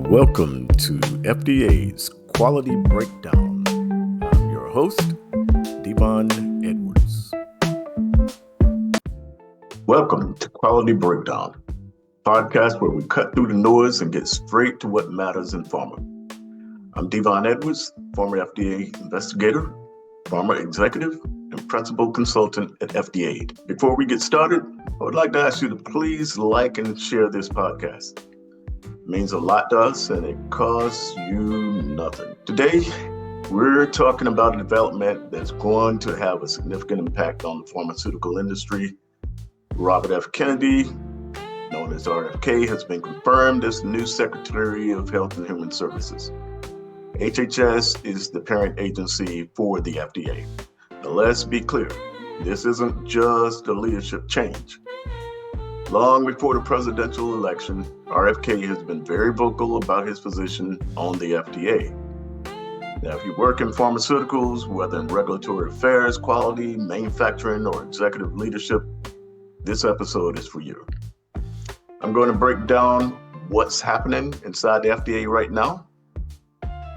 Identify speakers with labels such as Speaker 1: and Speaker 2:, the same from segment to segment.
Speaker 1: Welcome to FDA's Quality Breakdown. I'm your host, DeVaughn Edwards. Welcome to Quality Breakdown, podcast where we cut through the noise and get straight to what matters in pharma. I'm DeVaughn Edwards, former FDA Investigator, Pharma Executive, and Principal Consultant at FDA. Before we get started, I would like to ask you to please like and share this podcast. It means a lot to us and it costs you nothing. Today, we're talking about a development that's going to have a significant impact on the pharmaceutical industry. Robert F. Kennedy, known as RFK, has been confirmed as the new Secretary of Health and Human Services. HHS is the parent agency for the FDA. Now, let's be clear, this isn't just a leadership change. Long before the presidential election, RFK has been very vocal about his position on the FDA. Now, if you work in pharmaceuticals, whether in regulatory affairs, quality, manufacturing, or executive leadership, this episode is for you. I'm going to break down what's happening inside the FDA right now,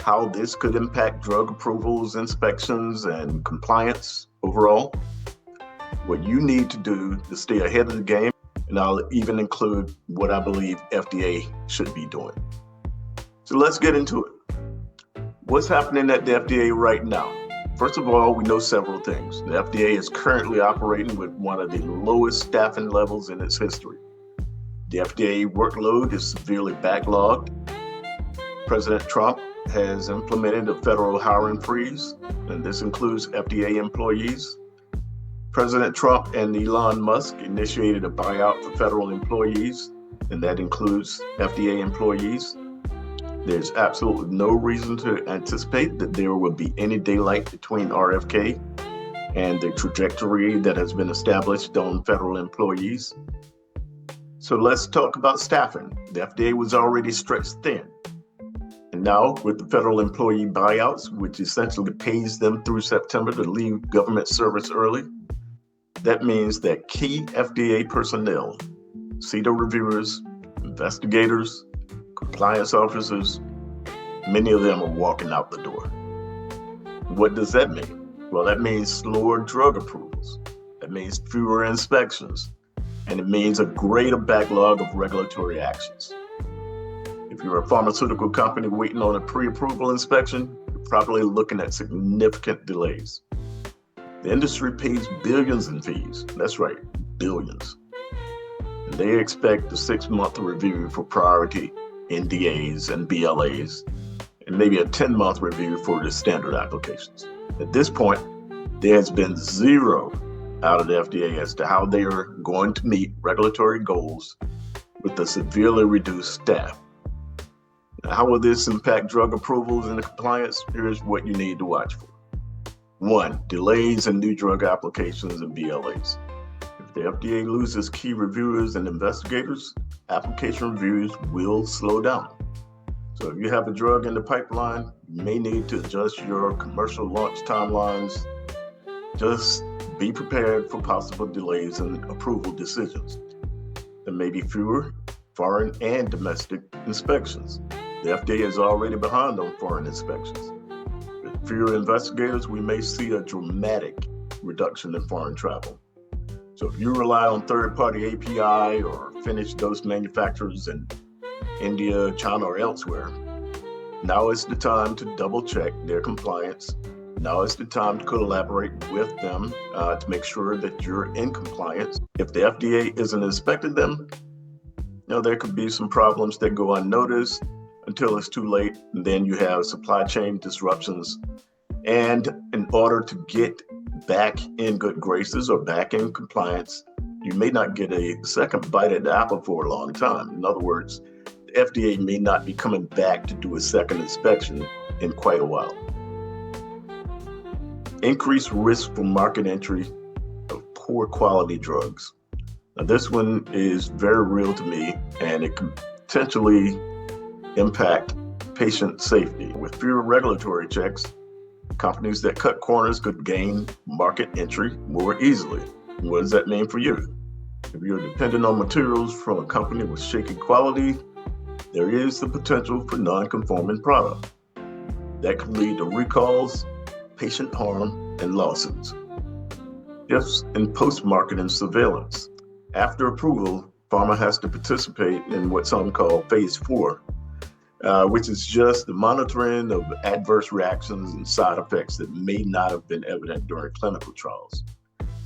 Speaker 1: how this could impact drug approvals, inspections, and compliance overall, what you need to do to stay ahead of the game, and I'll even include what I believe FDA should be doing. So let's get into it. What's happening at the FDA right now? First of all, we know several things. The FDA is currently operating with one of the lowest staffing levels in its history. The FDA workload is severely backlogged. President Trump has implemented a federal hiring freeze, and this includes FDA employees. President Trump and Elon Musk initiated a buyout for federal employees, and that includes FDA employees. There's absolutely no reason to anticipate that there will be any daylight between RFK and the trajectory that has been established on federal employees. So let's talk about staffing. The FDA was already stretched thin. And now with the federal employee buyouts, which essentially pays them through September to leave government service early, that means that key FDA personnel, CETA reviewers, investigators, compliance officers, many of them are walking out the door. What does that mean? Well, that means slower drug approvals. That means fewer inspections. And it means a greater backlog of regulatory actions. If you're a pharmaceutical company waiting on a pre-approval inspection, you're probably looking at significant delays. The industry pays billions in fees. That's right, billions. And they expect a 6-month review for priority NDAs and BLAs, and maybe a 10-month review for the standard applications. At this point, there has been zero out of the FDA as to how they are going to meet regulatory goals with a severely reduced staff. Now, how will this impact drug approvals and the compliance? Here's what you need to watch for. 1, delays in new drug applications and BLAs. If the FDA loses key reviewers and investigators, application reviews will slow down. So if you have a drug in the pipeline, you may need to adjust your commercial launch timelines. Just be prepared for possible delays in approval decisions. There may be fewer foreign and domestic inspections. The FDA is already behind on foreign inspections. With fewer investigators, we may see a dramatic reduction in foreign travel. So if you rely on third-party API or finished dose manufacturers in India, China, or elsewhere, now is the time to double-check their compliance. Now is the time to collaborate with them to make sure that you're in compliance. If the FDA isn't inspecting them, there could be some problems that go unnoticed until it's too late, and then you have supply chain disruptions. And in order to get back in good graces or back in compliance, you may not get a second bite at the apple for a long time. In other words, the FDA may not be coming back to do a second inspection in quite a while. Increased risk for market entry of poor quality drugs. Now, this one is very real to me, and it could potentially impact patient safety. With fewer regulatory checks, companies that cut corners could gain market entry more easily. What does that mean for you? If you're dependent on materials from a company with shaky quality, there is the potential for non-conforming product. That could lead to recalls, patient harm, and lawsuits. Shifts in post-marketing surveillance. After approval, pharma has to participate in what some call phase 4, which is just the monitoring of adverse reactions and side effects that may not have been evident during clinical trials.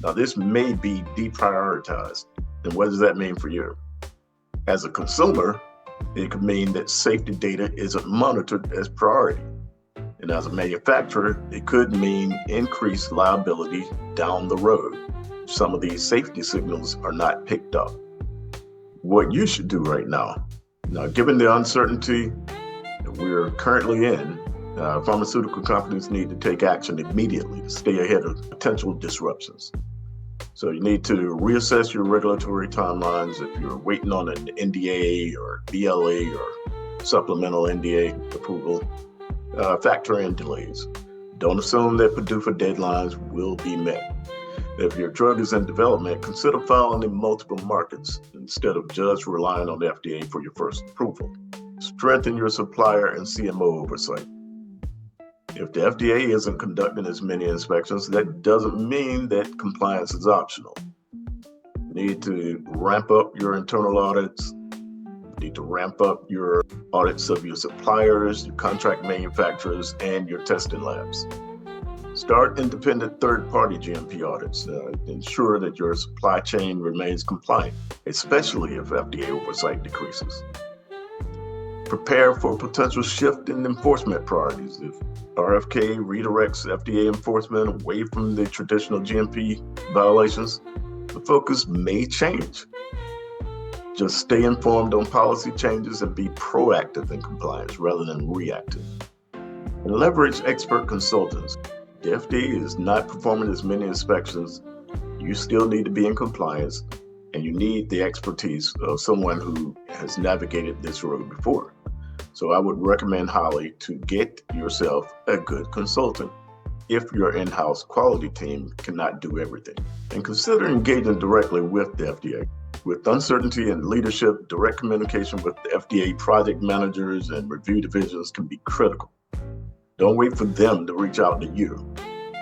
Speaker 1: Now, this may be deprioritized. And what does that mean for you? As a consumer, it could mean that safety data isn't monitored as priority. And as a manufacturer, it could mean increased liability down the road if some of these safety signals are not picked up. What you should do right now, given the uncertainty that we're currently in, pharmaceutical companies need to take action immediately to stay ahead of potential disruptions. So you need to reassess your regulatory timelines if you're waiting on an NDA or BLA or supplemental NDA approval. Factor in delays. Don't assume that PDUFA deadlines will be met. If your drug is in development, consider filing in multiple markets instead of just relying on the FDA for your first approval. Strengthen your supplier and CMO oversight. If the FDA isn't conducting as many inspections, that doesn't mean that compliance is optional. You need to ramp up your internal audits. You need to ramp up your audits of your suppliers, your contract manufacturers, and your testing labs. Start independent third-party GMP audits. Ensure that your supply chain remains compliant, especially if FDA oversight decreases. Prepare for a potential shift in enforcement priorities. If RFK redirects FDA enforcement away from the traditional GMP violations, the focus may change. Just stay informed on policy changes and be proactive in compliance rather than reactive. And leverage expert consultants. The FDA is not performing as many inspections. You still need to be in compliance, and you need the expertise of someone who has navigated this road before. So I would recommend highly to get yourself a good consultant if your in-house quality team cannot do everything. And consider engaging directly with the FDA. With uncertainty in leadership, direct communication with the FDA project managers and review divisions can be critical. Don't wait for them to reach out to you.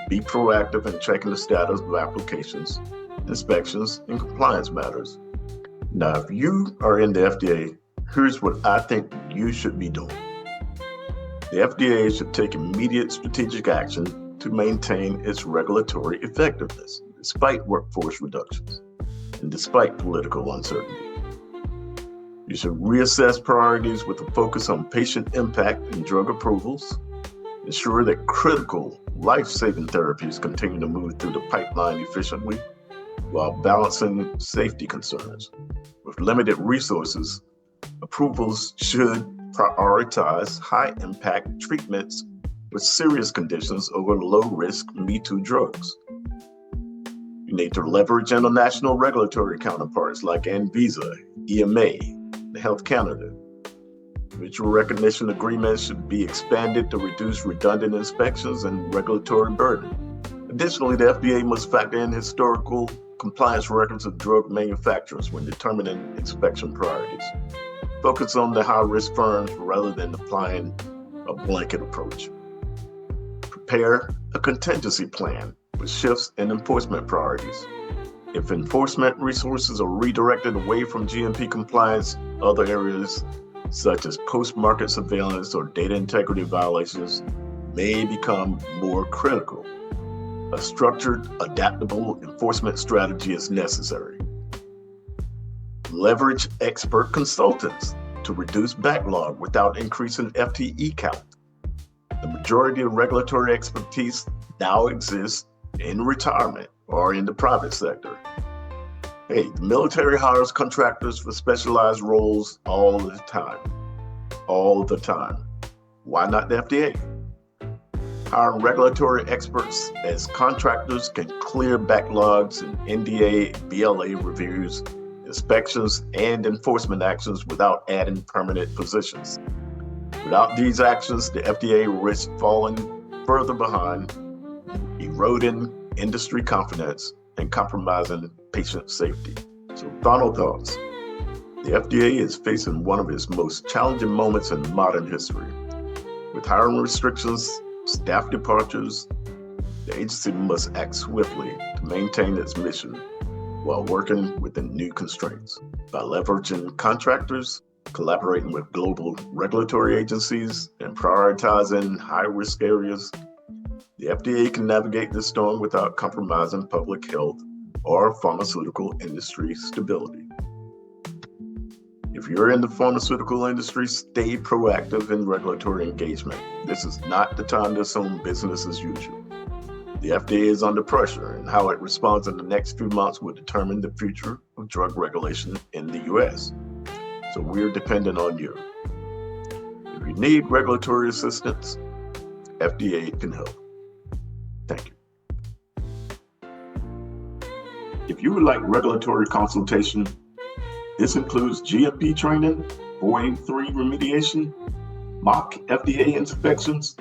Speaker 1: Be proactive in checking the status of applications, inspections, and compliance matters. Now, if you are in the FDA, here's what I think you should be doing. The FDA should take immediate strategic action to maintain its regulatory effectiveness, despite workforce reductions and despite political uncertainty. You should reassess priorities with a focus on patient impact and drug approvals. Ensure that critical life-saving therapies continue to move through the pipeline efficiently while balancing safety concerns. With limited resources, approvals should prioritize high-impact treatments with serious conditions over low-risk Me-Too drugs. You need to leverage international regulatory counterparts like ANVISA, EMA, Health Canada. Mutual recognition agreements should be expanded to reduce redundant inspections and regulatory burden. Additionally, the FDA must factor in historical compliance records of drug manufacturers when determining inspection priorities. Focus on the high-risk firms rather than applying a blanket approach. Prepare a contingency plan with shifts in enforcement priorities. If enforcement resources are redirected away from GMP compliance, other areas such as post-market surveillance or data integrity violations may become more critical. A structured, adaptable enforcement strategy is necessary. Leverage expert consultants to reduce backlog without increasing FTE count. The majority of regulatory expertise now exists in retirement or in the private sector. Hey, the military hires contractors for specialized roles all the time. All the time. Why not the FDA? Hiring regulatory experts as contractors can clear backlogs in NDA, BLA reviews, inspections, and enforcement actions without adding permanent positions. Without these actions, the FDA risks falling further behind, eroding industry confidence, and compromising patient safety. So, final thoughts. The FDA is facing one of its most challenging moments in modern history. With hiring restrictions, staff departures, the agency must act swiftly to maintain its mission while working within new constraints. By leveraging contractors, collaborating with global regulatory agencies, and prioritizing high-risk areas, the FDA can navigate this storm without compromising public health or pharmaceutical industry stability. If you're in the pharmaceutical industry, stay proactive in regulatory engagement. This is not the time to assume business as usual. The FDA is under pressure, and how it responds in the next few months will determine the future of drug regulation in the U.S. So we're dependent on you. If you need regulatory assistance, FDA can help. Thank you. If you would like regulatory consultation, this includes GMP training, 483 remediation, mock FDA inspections,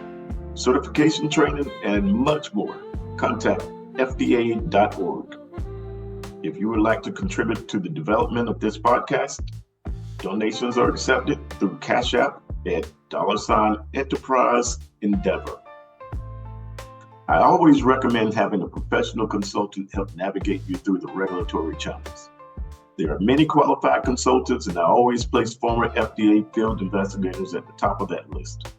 Speaker 1: certification training, and much more. Contact FDA.org. If you would like to contribute to the development of this podcast, donations are accepted through Cash App at $Enterprise Endeavor. I always recommend having a professional consultant help navigate you through the regulatory challenges. There are many qualified consultants, and I always place former FDA field investigators at the top of that list.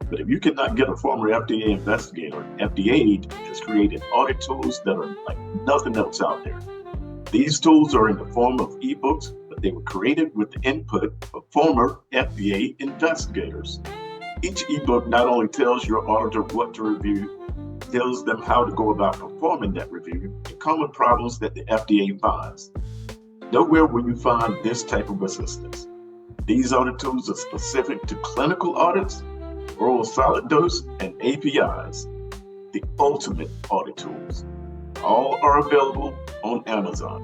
Speaker 1: But if you cannot get a former FDA investigator, FDA has created audit tools that are like nothing else out there. These tools are in the form of ebooks, but they were created with the input of former FDA investigators. Each ebook not only tells your auditor what to review, tells them how to go about performing that review and common problems that the FDA finds. Nowhere will you find this type of assistance. These audit tools are specific to clinical audits, oral solid dose, and APIs, the ultimate audit tools. All are available on Amazon.